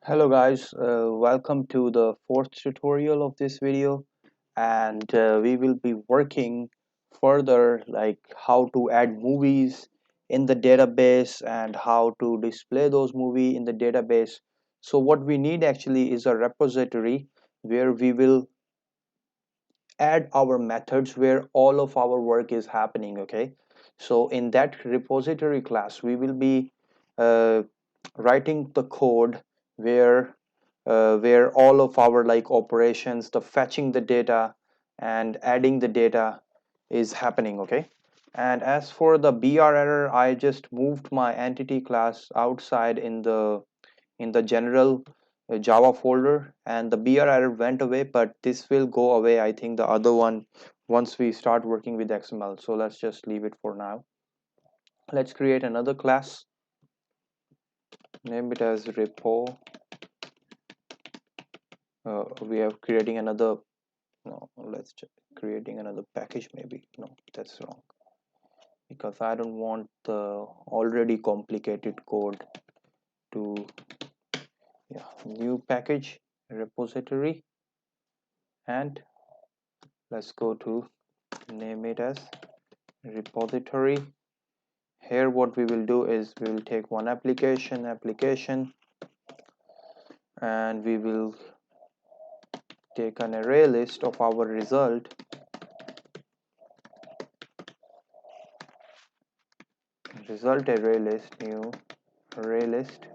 Hello guys, welcome to the fourth tutorial of this video, and we will be working further like how to add movies in the database and how to display those movies in the database. So what we need actually is a repository where we will add our methods where all of our work is happening. Okay, so in that repository class we will be uh, writing the code where where all of our like operations, the fetching the data and adding the data is happening. Okay, and as for the br error, I just moved my entity class outside in the general Java folder, and the BR error went away, but this will go away, I think, the other one once we start working with XML. So let's just leave it for now. Let's create another class, name it as repo. We are creating another, no, let's just creating another package maybe. No, that's wrong, because I don't want the already complicated code to, yeah, new package repository, and let's go to name it as repository. Here what we will do is we will take one application and we will take an array list of our result, array list, new array list,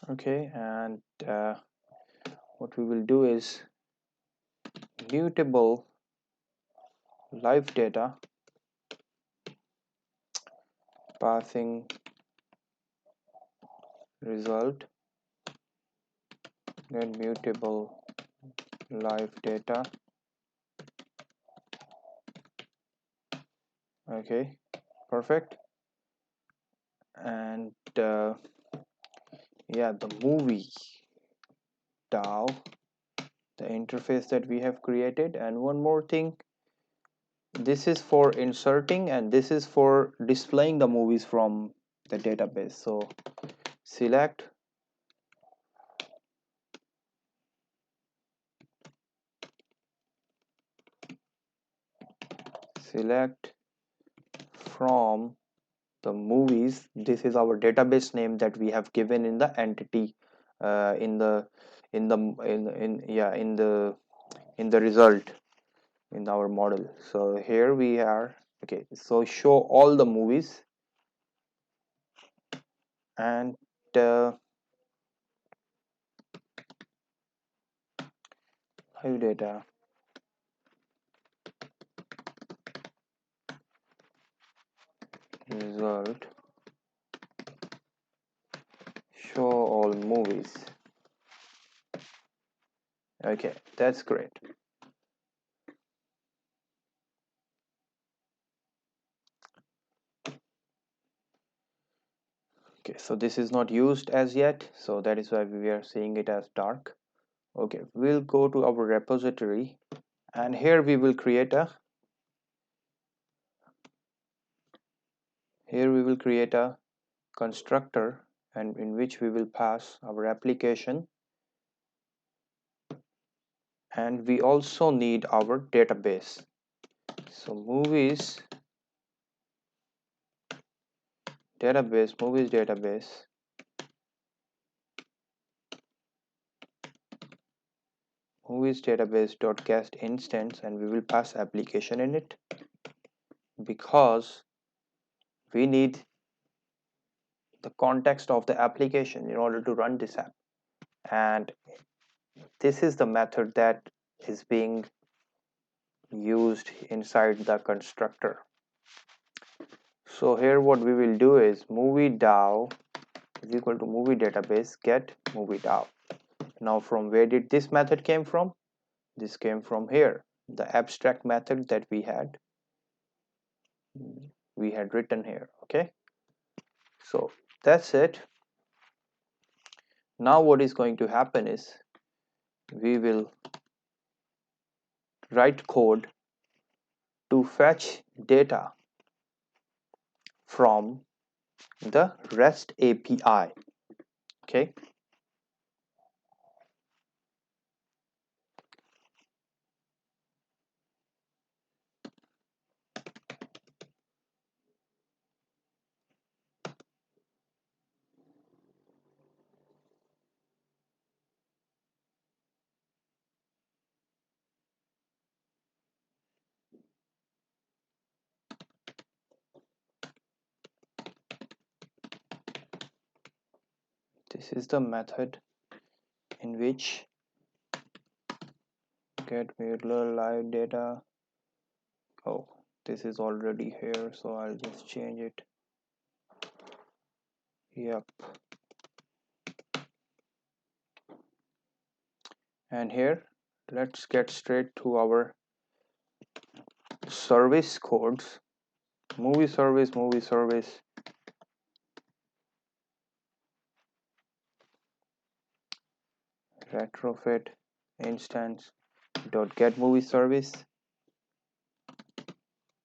okay, and what we will do is mutable live data, passing result, then mutable live data. Okay, perfect. And yeah, the movie DAO, the interface that we have created. And one more thing, this is for inserting and this is for displaying the movies from the database. So select from the movies. This is our database name that we have given in the entity, in the in yeah in the result in our model. So here we are. Okay, so show all the movies, and live data result, show all movies. Okay, that's great. Okay, so this is not used as yet, so that is why we are seeing it as dark. Okay, we'll go to our repository, and here we will create a constructor, and in which we will pass our application, and we also need our database. So movies database dot guest instance, and we will pass application in it, because we need the context of the application in order to run this app, and this is the method that is being used inside the constructor. So here what we will do is movie DAO is equal to movie database get movie DAO. Now from where did this method came from? This came from here, the abstract method that we had written here. Okay, so that's it. Now what is going to happen is we will write code to fetch data from the REST API. Okay. This is the method in which get live data. Oh, this is already here, so I'll just change it. Yep. And here, let's get straight to our service codes. Movie service, retrofit instance dot get movie service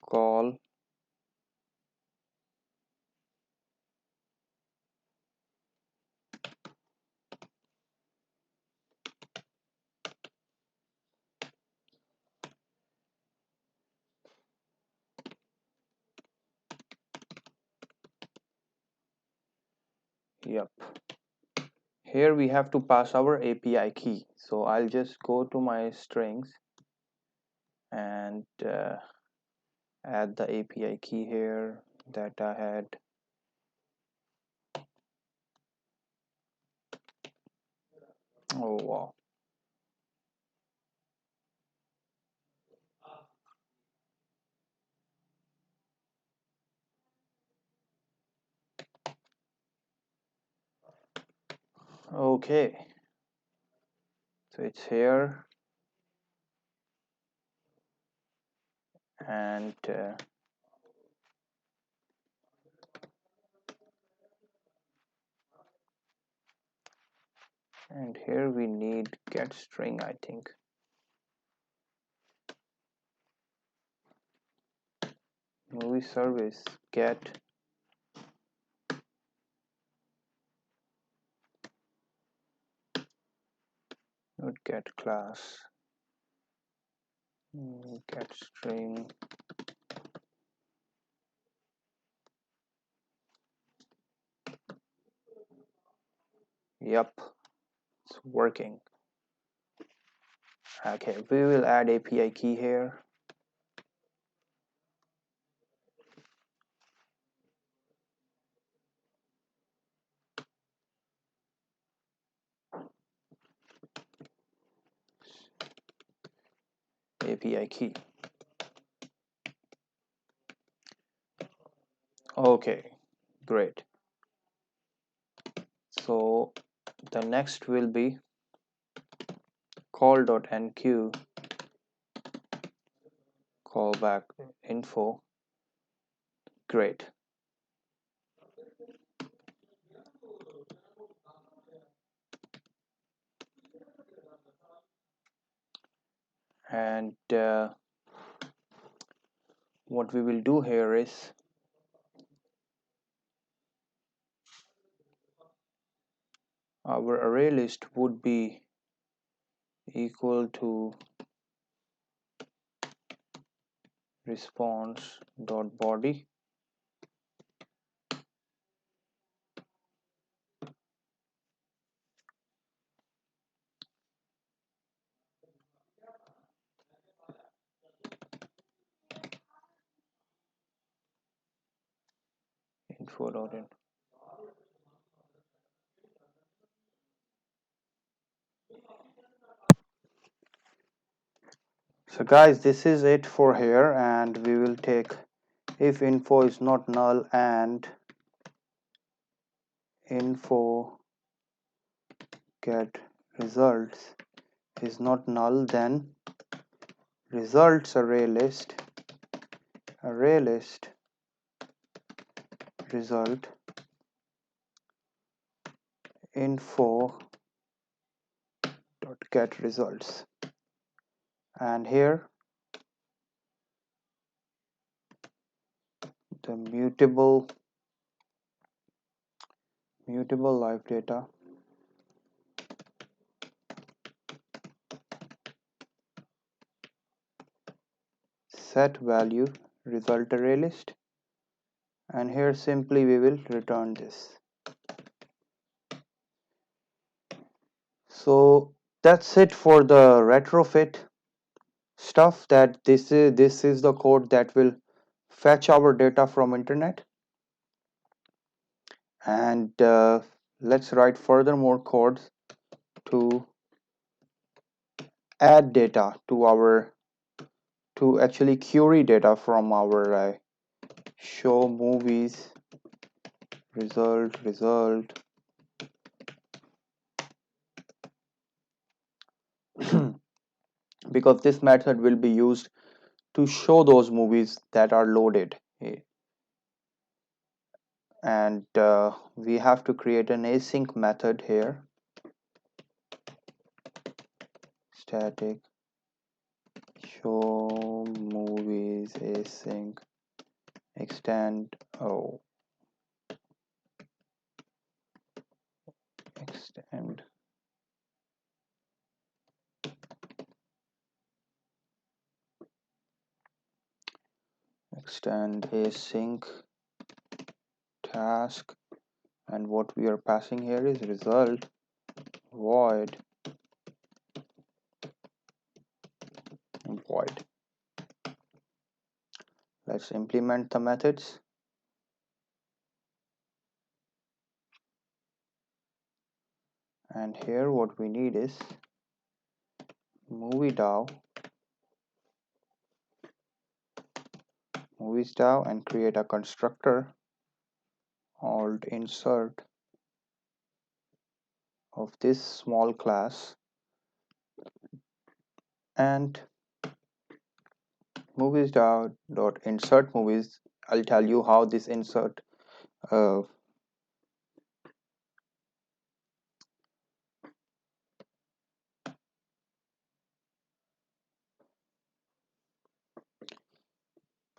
call yep. Here we have to pass our API key, so I'll just go to my strings and add the API key here that I had. Oh wow. Okay, so it's here, and here we need get string, I think. Movie service get not get class, get string. Yep, it's working. Okay, we will add API key here. API key. Okay, great. So the next will be call.enqueue callback info. Great. And what we will do here is our array list would be equal to response.body info.in. So guys, this is it for here, and we will take if info is not null and info get results is not null, then results array list result info get results, and here the mutable live data set value result array list, and here simply we will return this. So that's it for the retrofit stuff. That this is the code that will fetch our data from internet, and let's write further more codes to add data to our to actually query data from our show movies result because this method will be used to show those movies that are loaded. And we have to create an async method here, static show movies async extend extend async task, and what we are passing here is result void. Let's implement the methods. And here what we need is MovieDAO and create a constructor alt insert of this small class, and MoviesDAO.insert movies. I'll tell you how this insert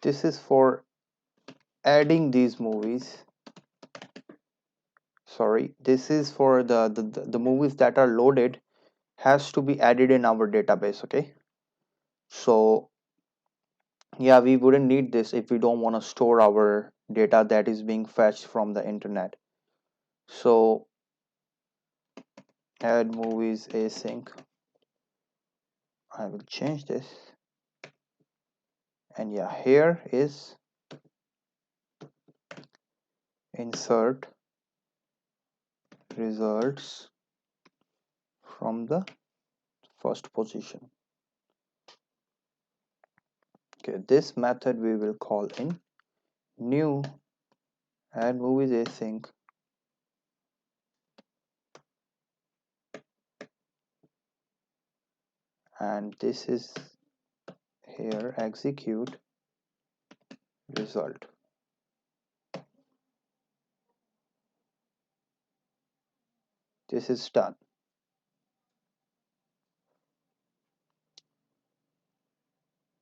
this is for adding these movies. Sorry, this is for the movies that are loaded has to be added in our database. Okay, so yeah, we wouldn't need this if we don't want to store our data that is being fetched from the internet. So add movies async, I will change this, and yeah, here is insert results from the first position. Okay, this method we will call in new add movies async, and this is here execute result. This is done.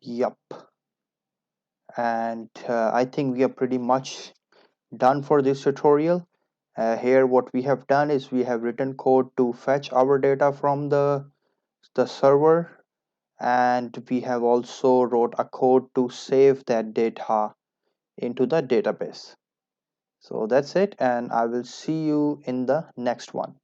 Yup, and I think we are pretty much done for this tutorial. Here what we have done is we have written code to fetch our data from the server, and we have also wrote a code to save that data into the database. So that's it, and I will see you in the next one.